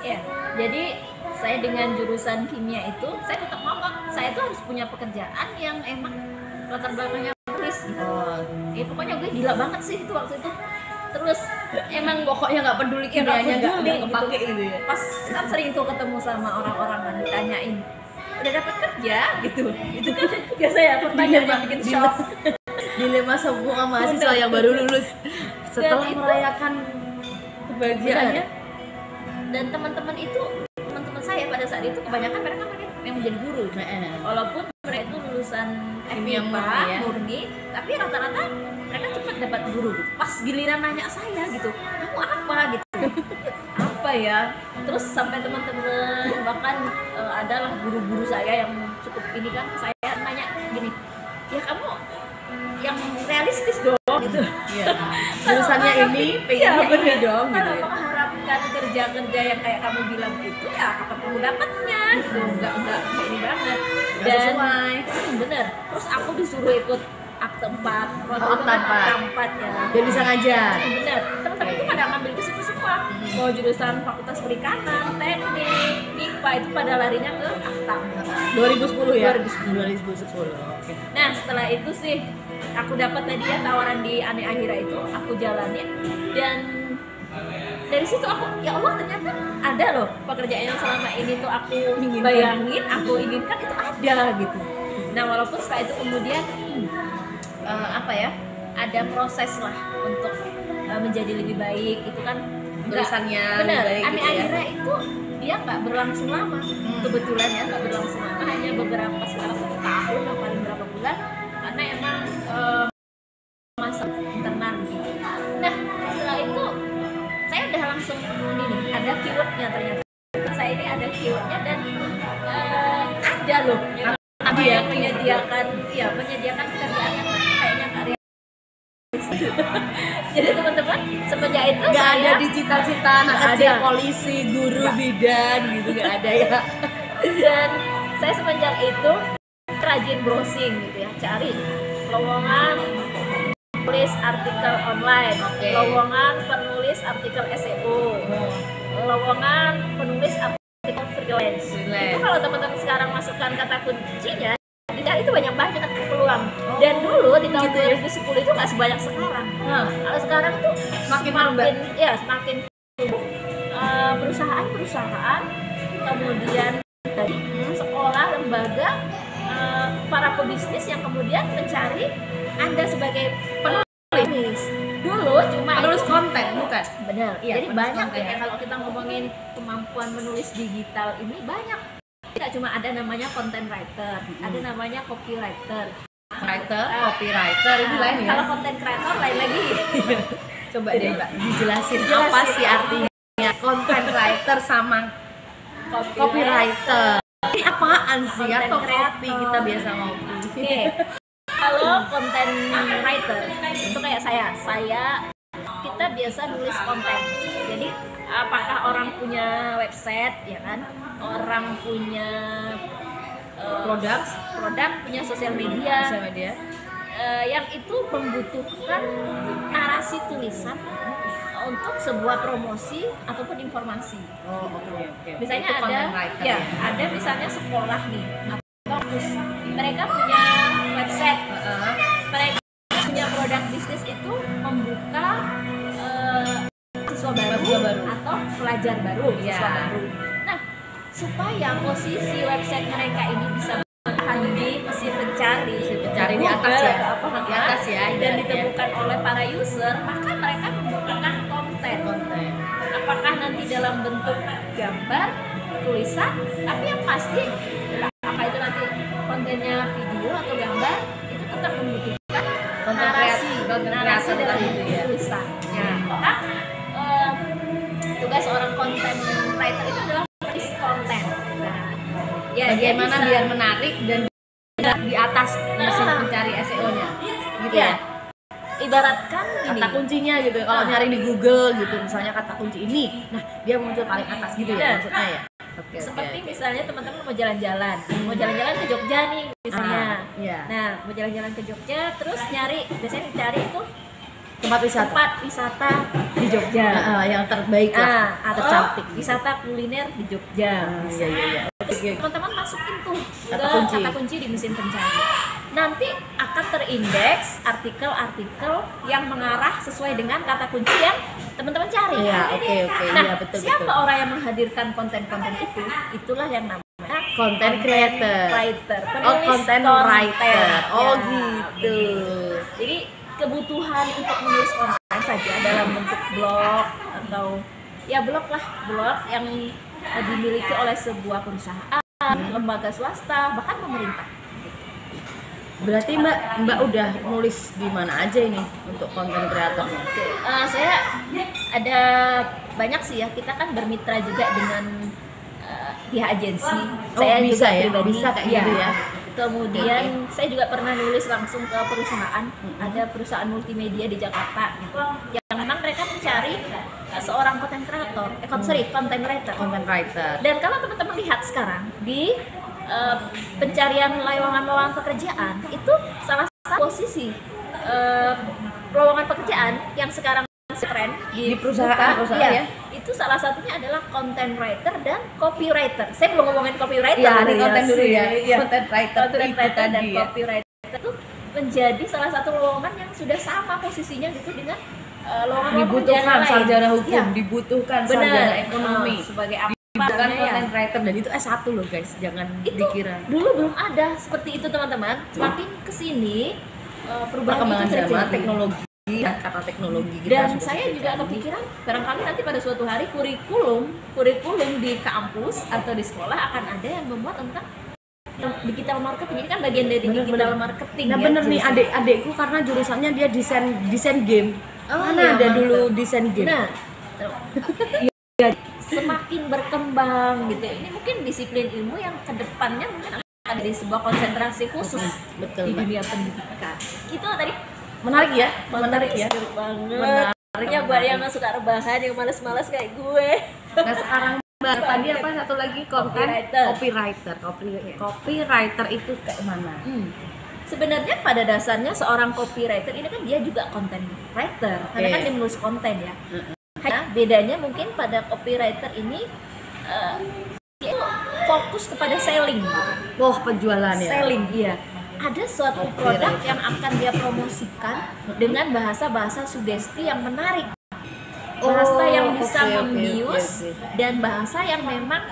Ya, jadi saya dengan jurusan kimia itu, saya tetap ngomong, saya tuh harus punya pekerjaan yang emang latar belakangnya tulis gitu. Pokoknya gue gila banget sih itu waktu itu. Terus emang pokoknya nggak peduli kimianya, nggak kepake gitu ya. Pas kan sering tuh ketemu sama orang-orang kan ditanyain, udah dapat kerja gitu. Itu kan biasa ya pertanyaan yang bikin shock. Dilema semua mahasiswa yang baru lulus setelah merayakan kebahagiaannya. Dan teman-teman saya pada saat itu kebanyakan mereka yang menjadi guru. Walaupun mereka itu lulusan FIPA murni, tapi rata-rata mereka cepat dapat guru. Pas giliran nanya saya gitu, kamu apa gitu? Apa ya? Terus sampai teman-teman bahkan adalah guru-guru saya yang cukup ini kan, saya nanya gini, ya kamu yang realistis dong gitu. Iya. Jurusannya ini pengen bener dong gitu. Kalau mengharapkan kerja-kerja yang kayak kamu bilang itu ya kapan kamu dapatnya gitu. Enggak ini banget. Dan sesuai. Bener. Terus aku disuruh ikut akte 4. Akte 4 ya. Biar bisa ngajar. Bener. Teman-teman itu pada ngambil ke situ semua. Mau jurusan Fakultas Perikanan, Teknik, MIPA itu pada larinya ke akta 2010 ya? 2010. Oke. Nah, setelah itu sih aku dapat tadi ya tawaran di Ane Akhira itu, aku jalanin dan dari situ aku, ya Allah ternyata ada loh pekerjaan yang selama ini tuh aku bayangin, aku inginkan itu ada gitu. Nah, walaupun setelah itu kemudian ada proses lah untuk menjadi lebih baik itu kan tulisannya benar. Lebih baik Ane gitu ya? Akhira itu dia nggak berlangsung lama, kebetulan ya nggak berlangsung lama, hanya beberapa sekarang 1 tahun atau paling berapa bulan karena emang masa internal gitu. Nah, setelah itu saya udah langsung ini nih, ada keywordnya ternyata. Saya ini ada keywordnya dan ada loh yang menyediakan pekerjaan yang kayaknya karya. Jadi teman-teman semenjak itu nggak saya ada di cita-cita anak kecil polisi, guru, bidan gitu, nggak ada ya. Dan saya semenjak itu rajin browsing gitu ya, cari lowongan penulis artikel online, lowongan penulis artikel SEO, lowongan penulis artikel freelance. Itu kalau teman-teman sekarang masukkan kata kuncinya, itu banyak peluang. Dan dulu di tahun 2010 itu nggak sebanyak sekarang. Kalau sekarang tuh semakin perusahaan-perusahaan, kemudian dari sekolah, lembaga, para pebisnis yang kemudian mencari Anda sebagai penulis. Dulu cuma penulis konten, bukan? Benar. Iya, jadi banyak konten, ya kalau kita ngomongin kemampuan menulis digital ini banyak. Tidak cuma ada namanya content writer, ada namanya copywriter. Copywriter itu lain ya. Kalau content creator lain lagi. Coba deh Mbak dijelasin apa sih artinya content writer sama copywriter. Ini apaan sih? Atau kopi kita biasa ngopi. Oke. Kalau content writer itu kayak saya kita biasa nulis konten. Jadi apakah orang punya website ya kan? Orang punya produk punya sosial media yang itu membutuhkan narasi tulisan untuk sebuah promosi ataupun informasi. Misalnya ada misalnya sekolah nih atau kampus, mereka punya website, mereka punya produk bisnis itu membuka siswa baru atau pelajar baru, siswa baru. Nah, supaya posisi website mereka ini bisa bertahan di mesin pencari di atas ya, dan ditemukan oleh para user, maka mereka membutuhkan konten. Apakah nanti dalam bentuk gambar, tulisan, tapi yang pasti apa itu nanti kontennya video atau gambar, itu tetap membutuhkan narasi dalam bentuk tulisan. Maka tugas seorang content writer itu adalah menulis konten. Bagaimana biar menarik dan di atas mesin pencari SEO-nya gitu ya. Ibaratkan kata kuncinya gitu, kalau nyari di Google gitu misalnya kata kunci ini, nah dia muncul paling atas gitu ya maksudnya ya. Seperti misalnya teman-teman mau jalan-jalan ke Jogja nih misalnya. Nah, mau jalan-jalan ke Jogja terus biasanya cari itu tempat wisata di Jogja. Yang terbaik lah, atau tercantik. wisata kuliner di Jogja. Iya. Terus teman-teman masukin tuh Kata kata kunci di mesin pencari. Nanti akan terindeks artikel-artikel yang mengarah sesuai dengan kata kunci yang teman-teman cari. Iya, oke. Nah, Iya, betul. siapa orang yang menghadirkan konten-konten itu? Itulah yang namanya Content creator. penulis Content writer. Oh, gitu. Jadi kebutuhan untuk menulis konten saja dalam bentuk blog atau ya blog yang dimiliki oleh sebuah perusahaan, lembaga swasta, bahkan pemerintah. Berarti Mbak udah nulis di mana aja ini untuk konten kreatornya? Saya ada banyak sih ya. Kita kan bermitra juga dengan pihak agensi. Saya bisa juga ya? pribadi. Bisa kayak gitu ya? Kemudian saya juga pernah nulis langsung ke perusahaan. Ada perusahaan multimedia di Jakarta gitu, yang memang mereka mencari seorang content creator, content writer. Dan kalau teman-teman lihat sekarang di pencarian lowongan pekerjaan, itu salah satu posisi lowongan pekerjaan yang sekarang tren di perusahaan ya. Itu salah satunya adalah content writer dan copywriter. Saya belum ngomongin copywriter hari konten dulu ya. Content writer dan copywriter itu menjadi salah satu lowongan yang sudah sama posisinya gitu dengan lowongan dibutuhkan sarjana hukum, ya. dibutuhkan sarjana ekonomi sebagai apa? Bukan content writer, dan itu S1 loh guys, jangan itu dikira. Dulu belum ada seperti itu teman-teman. Semakin kesini perubahan perkembangan itu terjadi. zaman, teknologi, kata teknologi kita Dan sudah saya juga terjadi. kepikiran barangkali nanti pada suatu hari kurikulum di kampus atau di sekolah akan ada yang membuat tentang digital marketing. Ini kan bagian dari digital marketing. Nah ya, bener nih, jurusan. adikku karena jurusannya dia desain game. Mana iya, ada mantap. dulu desain game. Nah, semakin berkembang gitu. Ini mungkin disiplin ilmu yang kedepannya mungkin akan ada di sebuah konsentrasi khusus Betul, di Mbak. dunia pendidikan. Itu tadi Menarik ya, menarik ya. seru banget. Ya buat yang suka rebahan, yang males-males kayak gue. Nah sekarang Mbak, tadi apa satu lagi copywriter itu kayak mana? Sebenarnya pada dasarnya seorang copywriter ini kan dia juga content writer, karena kan dia menulis konten ya. Hanya bedanya mungkin pada copywriter ini dia fokus kepada selling. Wah, penjualan ya. Selling, iya. Ada suatu produk yang akan dia promosikan dengan bahasa-bahasa sugesti yang menarik. Bahasa yang bisa membius dan bahasa yang memang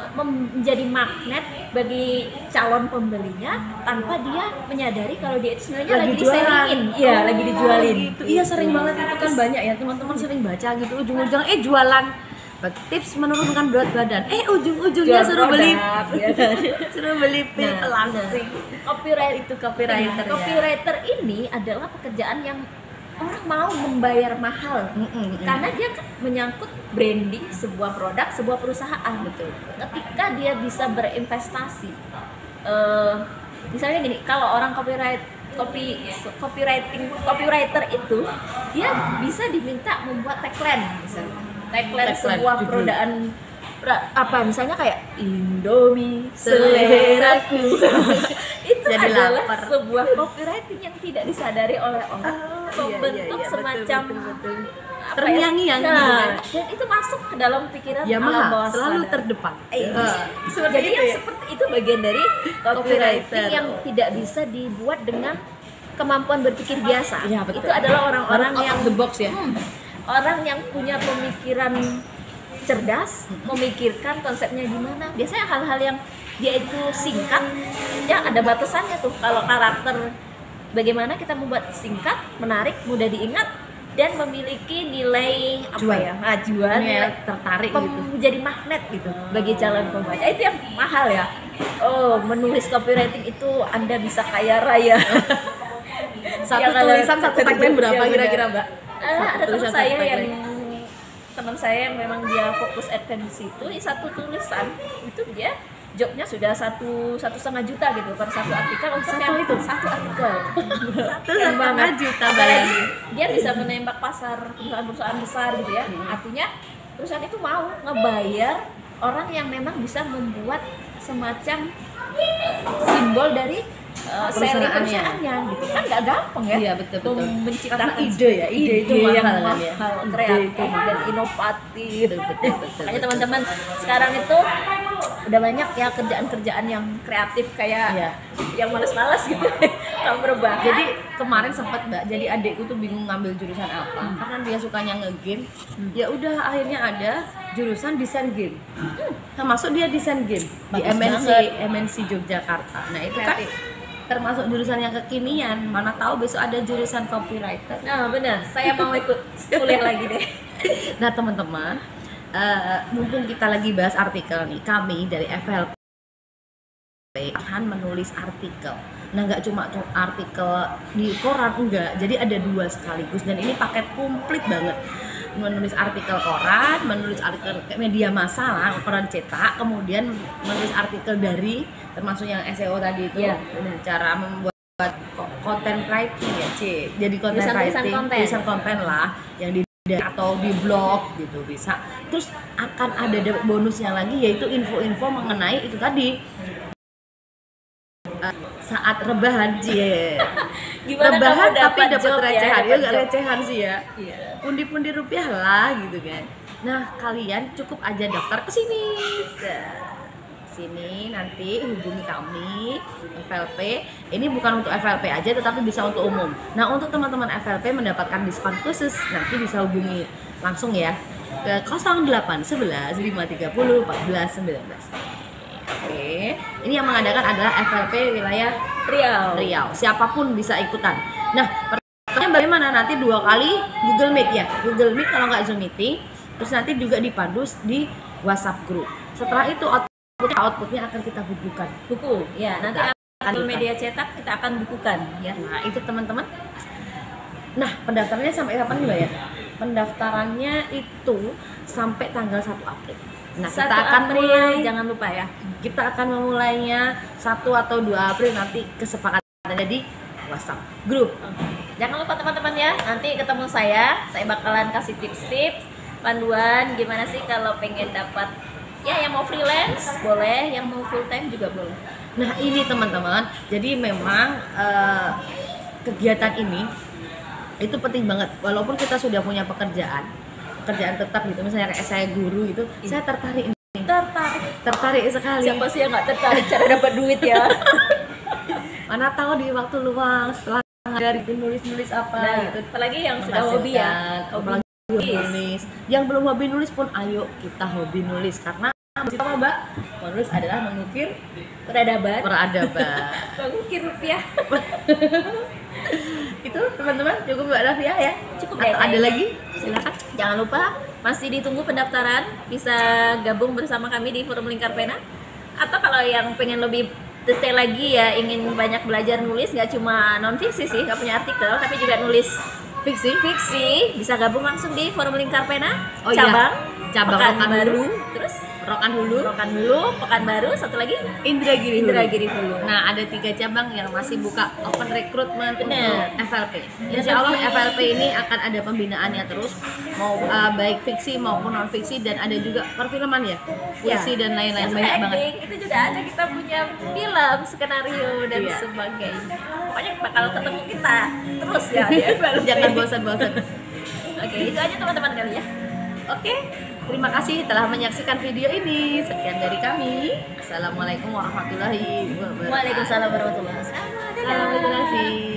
menjadi magnet bagi calon pembelinya tanpa dia menyadari kalau dia itu sebenarnya lagi diselingin. Iya, lagi dijualin. Gitu. Iya, sering banget itu kan banyak ya teman-teman sering baca gitu ujung-ujung jualan tips menurunkan berat badan. Ujung-ujungnya suruh beli pil langsing. Copywriter ini adalah pekerjaan yang orang mau membayar mahal karena dia menyangkut branding sebuah produk, sebuah perusahaan. Betul. Ketika dia bisa berinvestasi, misalnya gini, kalau orang copywriter itu dia bisa diminta membuat tagline, misalnya tagline sebuah perusahaan misalnya kayak Indomie seleraku. Itu jadi adalah lapar. sebuah copywriting yang tidak disadari oleh orang, membentuk semacam terngiang-ngiang dan itu masuk ke dalam pikiran alam bawah selalu sadar. terdepan. Jadi yang seperti itu bagian dari copywriting yang tidak bisa dibuat dengan kemampuan berpikir biasa. Ya, betul. Itu adalah orang-orang out yang of the box ya. Orang yang punya pemikiran cerdas, memikirkan konsepnya gimana. Biasanya hal-hal yang dia itu singkat, ya ada batasannya tuh. Kalau karakter, bagaimana kita membuat singkat, menarik, mudah diingat, dan memiliki nilai jual, nilai tertarik gitu, menjadi magnet gitu bagi calon pembaca. Itu yang mahal ya. Menulis copywriting itu Anda bisa kaya raya. Satu tulisan satu tagline berapa kira-kira, Mbak? Ada teman saya yang memang dia fokus advance itu, satu tulisan itu dia jobnya sudah satu setengah juta gitu per satu artikel untuk satu artikel. 1,5 juta. Apalagi dia bisa menembak pasar perusahaan besar gitu ya. Artinya perusahaan itu mau ngebayar orang yang memang bisa membuat semacam simbol dari seri perusahaannya gitu kan nggak gampang ya. Iya, betul. Menciptakan Karena ide itu yang mahal, kan ya. kreatif dan inovatif. Betul. Makanya teman-teman sekarang itu udah banyak ya kerjaan-kerjaan yang kreatif kayak yang males-males gitu. Kamu berubah. Jadi kemarin sempat Mbak, jadi adikku tuh bingung ngambil jurusan apa karena dia sukanya nge-game. Ya udah akhirnya ada jurusan desain game. Termasuk dia desain game di MNC Yogyakarta. Nah, itu kan termasuk jurusan yang kekinian. Mana tahu besok ada jurusan copywriter. Nah, benar. Saya mau ikut kuliah lagi deh. Nah, teman-teman, mumpung kita lagi bahas artikel nih, kami dari FLP akan menulis artikel. Nah, nggak cuma artikel di koran, enggak. Jadi ada 2 sekaligus dan ini paket komplit banget. Menulis artikel koran, menulis artikel media massa, koran cetak, kemudian menulis artikel dari termasuk yang SEO tadi itu, cara membuat content writing ya, jadi tulisan konten lah yang di atau di blog gitu bisa. Terus akan ada bonusnya lagi yaitu info-info mengenai itu tadi. Saat rebahan rebahan tapi dapat recehan ya, nggak recehan sih ya, pundi-pundi rupiah lah gitu kan. Nah, kalian cukup aja daftar ke sini nanti hubungi kami FLP. Ini bukan untuk FLP aja tetapi bisa untuk umum. Nah, untuk teman-teman FLP mendapatkan diskon khusus nanti bisa hubungi langsung ya ke 0811 530 1419. Oke, ini yang mengadakan adalah FLP wilayah Riau. Siapapun bisa ikutan. Nah, pertanyaannya bagaimana? Nanti 2 kali Google Meet ya. Google Meet kalau nggak Zoom meeting. Terus nanti juga dipandu di WhatsApp group. Setelah itu outputnya akan kita bukukan. Buku. Ya, nanti akan media cetak kita akan bukukan ya. Nah, itu teman-teman. Nah, pendaftarannya sampai kapan Mbak ya? Pendaftarannya itu sampai tanggal 1 April. Nah, kita akan mulai, jangan lupa ya. Kita akan memulainya 1 atau 2 April nanti kesepakatannya di WhatsApp group. Jangan lupa teman-teman ya, nanti ketemu saya bakalan kasih tips-tips, panduan gimana sih kalau pengen dapat ya yang mau freelance boleh, yang mau full time juga boleh. Nah, ini teman-teman, jadi memang kegiatan ini itu penting banget walaupun kita sudah punya pekerjaan tetap gitu, misalnya kayak saya guru gitu, saya tertarik sekali. Siapa sih yang nggak tertarik cara dapat duit ya? Mana tahu di waktu luang setelah ngajar nulis apa gitu. Apalagi yang sudah hobi ya, hobi nulis. Yang belum hobi nulis pun ayo kita hobi nulis karena apa Mbak? Menulis adalah mengukir peradaban. Mengukir rupiah. Itu teman-teman cukup Mbak Rafia ya. Cukup deh. Ada lagi? Silakan. Jangan lupa masih ditunggu pendaftaran, bisa gabung bersama kami di Forum Lingkar Pena. Atau kalau yang pengen lebih detail lagi ya, ingin banyak belajar nulis, nggak cuma non fiksi sih, nggak punya artikel, tapi juga nulis fiksi, bisa gabung langsung di Forum Lingkar Pena. Cabang Pekanbaru, terus Rokan Hulu, Pekanbaru, satu lagi Indragiri Hulu. Nah, ada 3 cabang yang masih buka open recruitment untuk FLP. Insya Allah FLP ini akan ada pembinaannya terus, mau baik fiksi maupun non fiksi, dan ada juga perfilman ya, puisi dan lain-lain, banyak banget. Itu juga ada, kita punya film, skenario dan sebagainya. Pokoknya bakal ketemu kita terus ya. Jangan bosan-bosan. Oke, itu aja teman-teman kali ya. Oke, terima kasih telah menyaksikan video ini. Sekian dari kami. Assalamualaikum warahmatullahi wabarakatuh. Waalaikumsalam warahmatullahi wabarakatuh. Salam literasi.